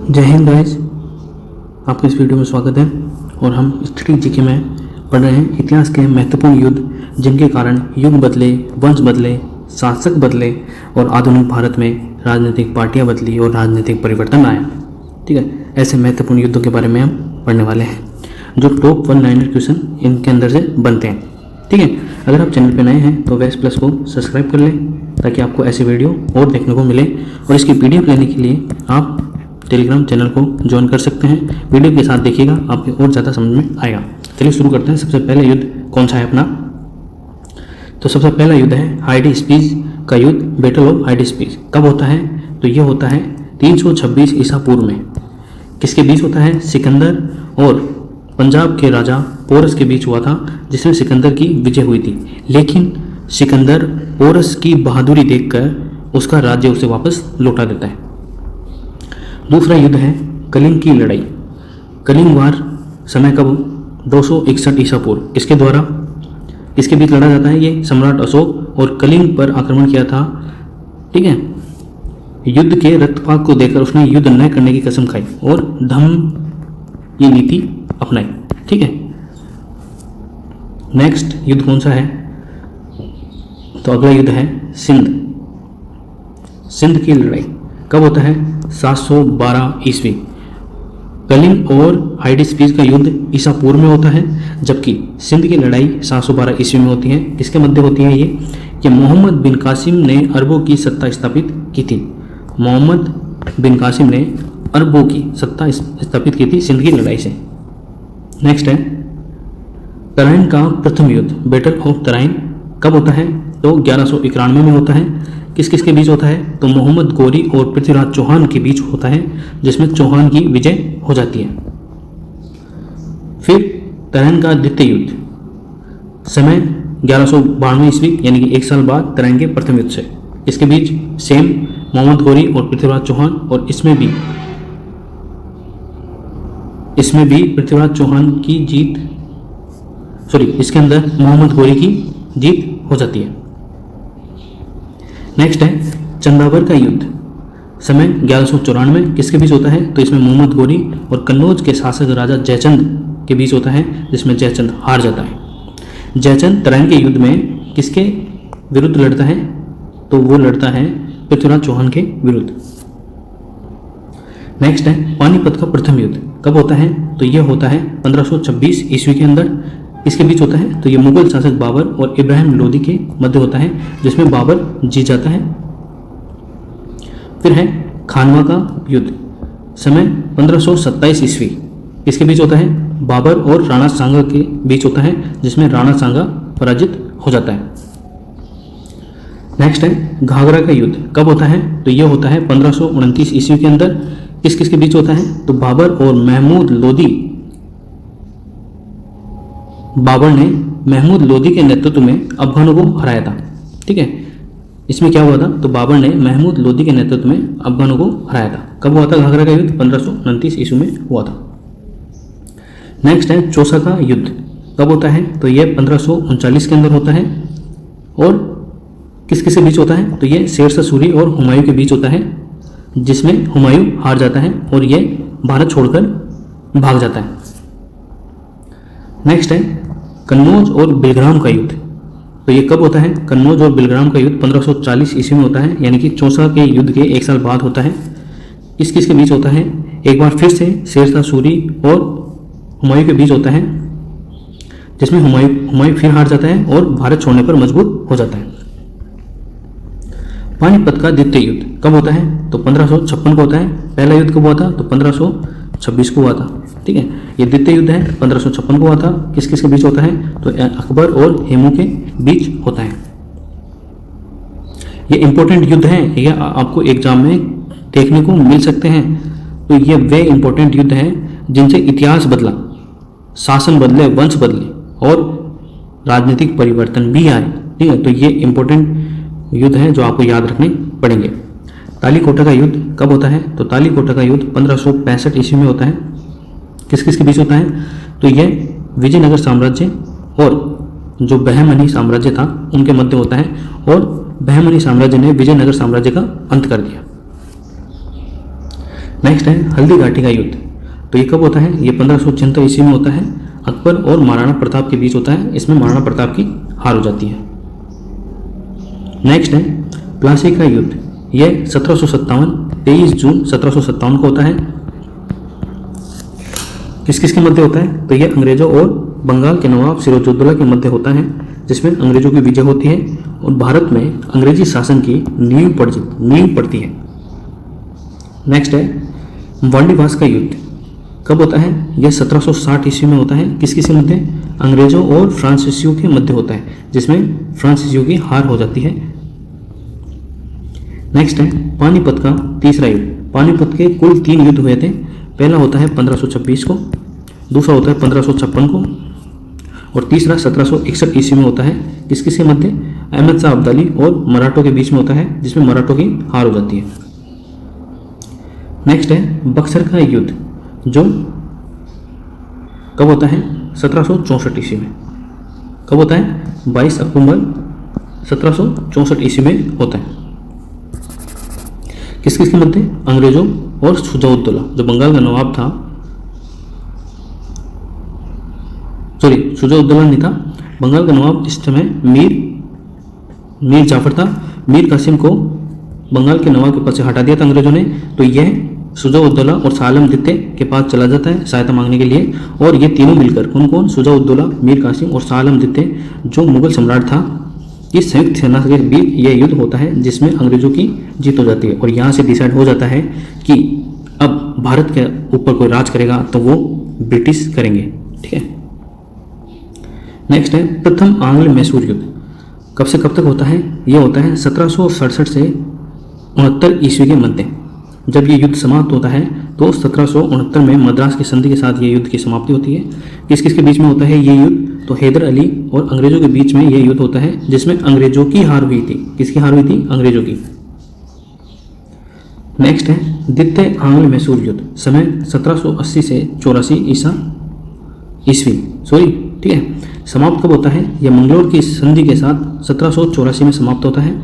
जय हिंद गाइस, आपका इस वीडियो में स्वागत है। और हम हिस्ट्री जीके में पढ़ रहे हैं इतिहास के महत्वपूर्ण युद्ध जिनके कारण युग बदले, वंश बदले, शासक बदले और आधुनिक भारत में राजनीतिक पार्टियां बदली और राजनीतिक परिवर्तन आया। ठीक है, ऐसे महत्वपूर्ण युद्धों के बारे में हम पढ़ने वाले हैं जो टॉप 100 क्वेश्चन इनके अंदर से बनते हैं। ठीक है, अगर आप चैनल पे नए हैं तो वैस प्लस को सब्सक्राइब कर लें ताकि आपको ऐसे वीडियो और देखने को मिले। और इसकी पीडीएफ लेने के लिए आप टेलीग्राम चैनल को ज्वाइन कर सकते हैं। वीडियो के साथ देखिएगा, आपको और ज़्यादा समझ में आएगा। चलिए शुरू करते हैं। सबसे पहले युद्ध कौन सा है अपना? तो सबसे पहला युद्ध है हाइडेस्पीस का युद्ध, बैटल ऑफ हाइडेस्पीस। कब होता है? तो ये होता है 326 ईसा पूर्व में। किसके बीच होता है? सिकंदर और पंजाब के राजा पोरस के बीच हुआ था, जिसमें सिकंदर की विजय हुई थी। लेकिन सिकंदर पोरस की बहादुरी देखकर उसका राज्य उसे वापस लौटा देता है। दूसरा युद्ध है कलिंग की लड़ाई। कलिंग वार समय कब? 261 ईसा पूर्व। किसके द्वारा, किसके बीच लड़ा जाता है? ये सम्राट अशोक और कलिंग पर आक्रमण किया था। ठीक है, युद्ध के रक्तपात को देखकर उसने युद्ध न करने की कसम खाई और धम्म ये नीति अपनाई। ठीक है, नेक्स्ट युद्ध कौन सा है? तो अगला युद्ध है सिंध की लड़ाई। कब होता है? 712 ईस्वी। कलिंग और हाइडेस्पीस का युद्ध ईसा पूर्व में होता है, जबकि सिंध की लड़ाई 712 ईस्वी में होती है। किसके मध्य होती है ये? कि मोहम्मद बिन कासिम ने अरबों की सत्ता स्थापित की थी। मोहम्मद बिन कासिम ने अरबों की सत्ता स्थापित की थी सिंध की लड़ाई से। नेक्स्ट है तराइन का प्रथम युद्ध, बैटल ऑफ तराइन। कब होता है? तो 1191 में होता है। किस किस के बीच होता है? तो मोहम्मद गौरी और पृथ्वीराज चौहान के बीच होता है, जिसमें चौहान की विजय हो जाती है। फिर तराइन का द्वितीय युद्ध, समय 1192 ईस्वी, यानी कि एक साल बाद तराइन के प्रथम युद्ध से। इसके बीच सेम मोहम्मद गौरी और पृथ्वीराज चौहान, और इसमें भी पृथ्वीराज चौहान की जीत, इसके अंदर मोहम्मद गौरी की जीत हो जाती है। नेक्स्ट है चंदावर का युद्ध, समय 1194। किसके बीच होता है? तो इसमें मोहम्मद गौरी और कन्नौज के शासक राजा जयचंद के बीच होता है, जिसमें जयचंद हार जाता है। जयचंद तराइन के युद्ध में किसके विरुद्ध लड़ता है? तो वो लड़ता है पृथ्वीराज चौहान के विरुद्ध। नेक्स्ट है पानीपत का प्रथम युद्ध। कब होता है? तो यह होता है 1526 ईस्वी के अंदर। इसके बीच होता है तो ये मुगल शासक बाबर और इब्राहिम लोदी के मध्य होता है, जिसमें बाबर जीत जाता है। फिर है खानवा का युद्ध, समय 1527 ईस्वी। इसके बीच होता है बाबर और राणा सांगा के बीच होता है, जिसमें राणा सांगा पराजित हो जाता है। नेक्स्ट है घाघरा का युद्ध। कब होता है? तो यह होता है 1529 ईस्वी के अंदर। किस किस के बीच होता है? तो बाबर और महमूद लोदी। बाबर ने महमूद लोदी के नेतृत्व में अफगानों को हराया था। ठीक है, इसमें क्या हुआ था? तो बाबर ने महमूद लोदी के नेतृत्व में अफगानों को हराया था। कब हुआ था घाघरा का युद्ध? 1529 ईस्वी में हुआ था। नेक्स्ट है चौसा का युद्ध। कब होता है? तो यह 1539 के अंदर होता है। और किस किस के बीच होता है? तो यह शेरशाह सूरी और हुमायूं के बीच होता है, जिसमें हुमायूं हार जाता है और यह भारत छोड़कर भाग जाता है। नेक्स्ट है कन्नौज और बिलग्राम का युद्ध। तो ये कब होता है? कन्नौज और बिलग्राम का युद्ध 1540 ईस्वी में होता है, यानी कि चौसा के युद्ध के एक साल बाद होता है। किस किस के बीच होता है? एक बार फिर से शेरशाह सूरी और हुमायूं के बीच होता है, जिसमें हुमायूं फिर हार जाता है और भारत छोड़ने पर मजबूर हो जाता है। पानीपत का द्वितीय युद्ध कब होता है? तो 1556 को होता है। पहला युद्ध कब हुआ था? तो 1526 को हुआ था। ठीक है, ये द्वितीय युद्ध है, 1556 को हुआ था। किस किस के बीच होता है? तो अकबर और हेमू के बीच होता है। ये इंपॉर्टेंट युद्ध है, ये आपको एग्जाम में देखने को मिल सकते हैं। तो ये वे इंपॉर्टेंट युद्ध हैं जिनसे इतिहास बदला, शासन बदले, वंश बदले और राजनीतिक परिवर्तन भी आए। ठीक है, तो ये इंपॉर्टेंट युद्ध है जो आपको याद रखने पड़ेंगे। तालीकोटा का युद्ध कब होता है? तो तालीकोटा का युद्ध 1565 ईस्वी में होता है। किस किस के बीच होता है? तो यह विजयनगर साम्राज्य और जो बहमनी साम्राज्य था उनके मध्य होता है, और बहमनी साम्राज्य ने विजयनगर साम्राज्य का अंत कर दिया। नेक्स्ट है हल्दी घाटी का युद्ध। तो ये कब होता है? ये 1576 ईस्वी में होता है। अकबर और महाराणा प्रताप के बीच होता है। इसमें महाराणा प्रताप की हार हो जाती है। नेक्स्ट है प्लासी का युद्ध। यह 1757 23 जून 1757 को होता है। किस किस के मध्य होता है? तो यह अंग्रेजों और बंगाल के नवाब सिराजुद्दौला के मध्य होता है, जिसमें अंग्रेजों की विजय होती है और भारत में अंग्रेजी शासन की नींव पड़ती है। नेक्स्ट है वांडीवास का युद्ध। कब होता है? यह 1760 ईस्वी में होता है। किस किस के मध्य? अंग्रेजों और फ्रांसीसियों के मध्य होता है, जिसमें फ्रांसीसियों की हार हो जाती है। नेक्स्ट है पानीपत का तीसरा युद्ध। पानीपत के कुल 3 युद्ध हुए थे। पहला होता है 1526 को, दूसरा होता है 1556 को और तीसरा 1761 ईस्वी में होता है। किस किस के मध्य? अहमद शाह अब्दाली और मराठों के बीच में होता है, जिसमें मराठों की हार हो जाती है। नेक्स्ट है बक्सर का युद्ध, जो कब होता है? 1764 ईस्वी में। कब होता है? 22 अक्टूबर 1764 ईस्वी में होता है। किस किस के मध्य? अंग्रेजों और शुजाउद्दौला, जो बंगाल का नवाब था, शुजाउद्दौला नहीं था, बंगाल का नवाब इस समय मीर जाफर था। मीर कासिम को बंगाल के नवाब के पद से हटा दिया था अंग्रेजों ने। तो यह शुजाउद्दौला और शाह आलम द्वितीय के पास चला जाता है सहायता मांगने के लिए, और ये तीनों मिलकर कौन? शुजाउद्दौला, मीर कासिम और शाह आलम द्वितीय, जो मुगल सम्राट था, इस संयुक्त सेना के बीच यह युद्ध होता है, जिसमें अंग्रेजों की जीत हो जाती है। और यहाँ से डिसाइड हो जाता है कि अब भारत के ऊपर कोई राज करेगा तो वो ब्रिटिश करेंगे। ठीक है। नेक्स्ट है प्रथम आंग्ल मैसूर युद्ध। कब से कब तक होता है? यह होता है 1767 से 69 ईस्वी के मध्य। जब ये युद्ध समाप्त होता है तो 1769 में मद्रास की संधि के साथ ये युद्ध की समाप्ति होती है। किस किस के बीच में होता है ये युद्ध? तो हैदर अली और अंग्रेजों के बीच में ये युद्ध होता है, जिसमें अंग्रेजों की हार हुई थी। किसकी हार हुई थी? अंग्रेजों की। नेक्स्ट है द्वितीय आंग्ल मैसूर युद्ध। समय 1780 से 84 ईस्वी। ठीक है। समाप्त कब होता है? यह मंगलोर की संधि के साथ 1784 में समाप्त होता है,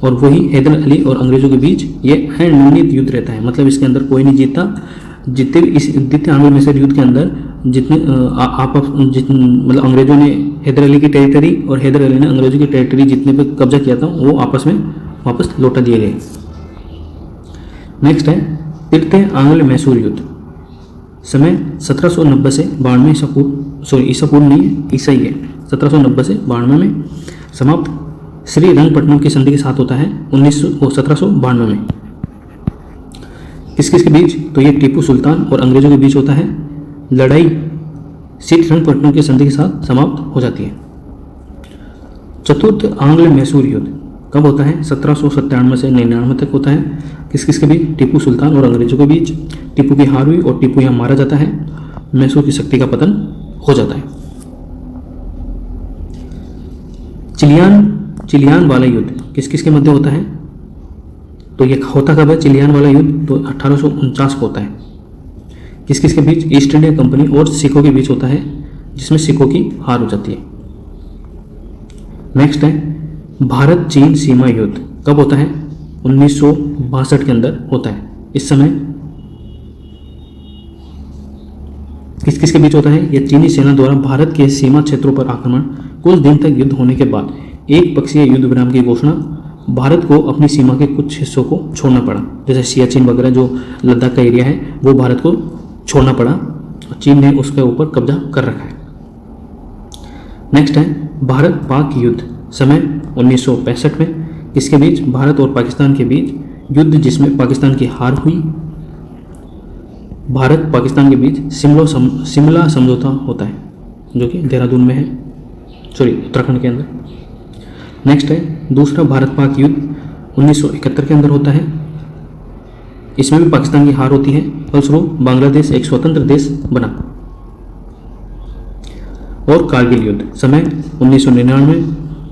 और वही हैदर अली और अंग्रेजों के बीच ये अनिर्णीत युद्ध रहता है। मतलब इसके अंदर कोई नहीं जीतता। जितने भी इस द्वितीय आंग्ल मैसूर युद्ध के अंदर मतलब अंग्रेजों ने हैदर अली की टेरिटरी और हैदर अली ने अंग्रेजों की टेरिटरी जितने पे कब्जा किया था वो आपस में वापस लौटा दिए गए। नेक्स्ट है तृतीय आंग्ल मैसूर युद्ध। समय 1790 से 92 ईसा पूर्व नहीं है, ईसा ही है। 1790 से 92 में समाप्त श्रीरंगपट्टनम की संधि के साथ होता है 1792 में। किस किस के बीच? तो ये टीपू सुल्तान और अंग्रेजों के बीच होता है। लड़ाई श्रीरंगपट्टनम की संधि के साथ समाप्त हो जाती है। चतुर्थ आंग्ल मैसूर युद्ध कब होता है? 1797 से 99 तक होता है। किस किस के बीच? टीपू सुल्तान और अंग्रेजों के बीच। टीपू की हार हुई और टीपू यहाँ मारा जाता है। मैसूर की शक्ति का पतन हो जाता है। चिलियान वाला युद्ध किस किस के मध्य होता है? तो ये होता कब है चिलियान वाला युद्ध? तो 1849 को होता है। किस किस के बीच? ईस्ट इंडिया कंपनी और सिखों के बीच होता है, जिसमें सिखों की हार हो जाती है। नेक्स्ट है भारत चीन सीमा युद्ध। कब होता है? 1962 के अंदर होता है। इस समय किस किस के बीच होता है? यह चीनी सेना द्वारा भारत के सीमा क्षेत्रों पर आक्रमण, कुछ दिन तक युद्ध होने के बाद एक पक्षीय युद्ध विराम की घोषणा। भारत को अपनी सीमा के कुछ हिस्सों को छोड़ना पड़ा, जैसे सियाचिन वगैरह जो लद्दाख का एरिया है वो भारत को छोड़ना पड़ा और चीन ने उसके ऊपर कब्जा कर रखा है। नेक्स्ट है भारत पाक युद्ध। समय 1965 में। किसके बीच? भारत और पाकिस्तान के बीच युद्ध, जिसमें पाकिस्तान की हार हुई। भारत पाकिस्तान के बीच शिमला समझौता होता है, जो कि देहरादून में है, उत्तराखंड के अंदर। नेक्स्ट है दूसरा भारत पाक युद्ध 1971 के अंदर होता है। इसमें भी पाकिस्तान की हार होती है, फलस्वरूप बांग्लादेश एक स्वतंत्र देश बना। और कारगिल युद्ध। समय 1999।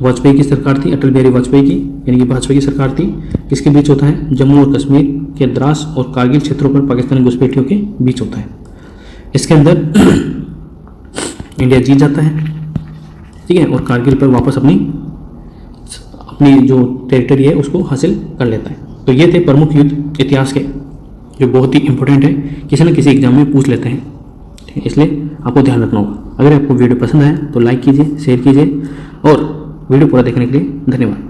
वाजपेयी की सरकार थी, अटल बिहारी वाजपेयी की, यानी कि भाजपा की सरकार थी। किसके बीच होता है? जम्मू और कश्मीर के द्रास और कारगिल क्षेत्रों पर पाकिस्तानी घुसपैठियों के बीच होता है। इसके अंदर इंडिया जीत जाता है, ठीक है, और कारगिल पर वापस अपनी जो टेरिटरी है उसको हासिल कर लेता है। तो ये थे प्रमुख युद्ध इतिहास के। जो बहुत ही इंपॉर्टेंट है, किसी न किसी एग्जाम में पूछ लेते हैं। ठीक है, इसलिए आपको ध्यान रखना होगा। अगर आपको वीडियो पसंद आए तो लाइक कीजिए, शेयर कीजिए और वीडियो पूरा देखने के लिए धन्यवाद।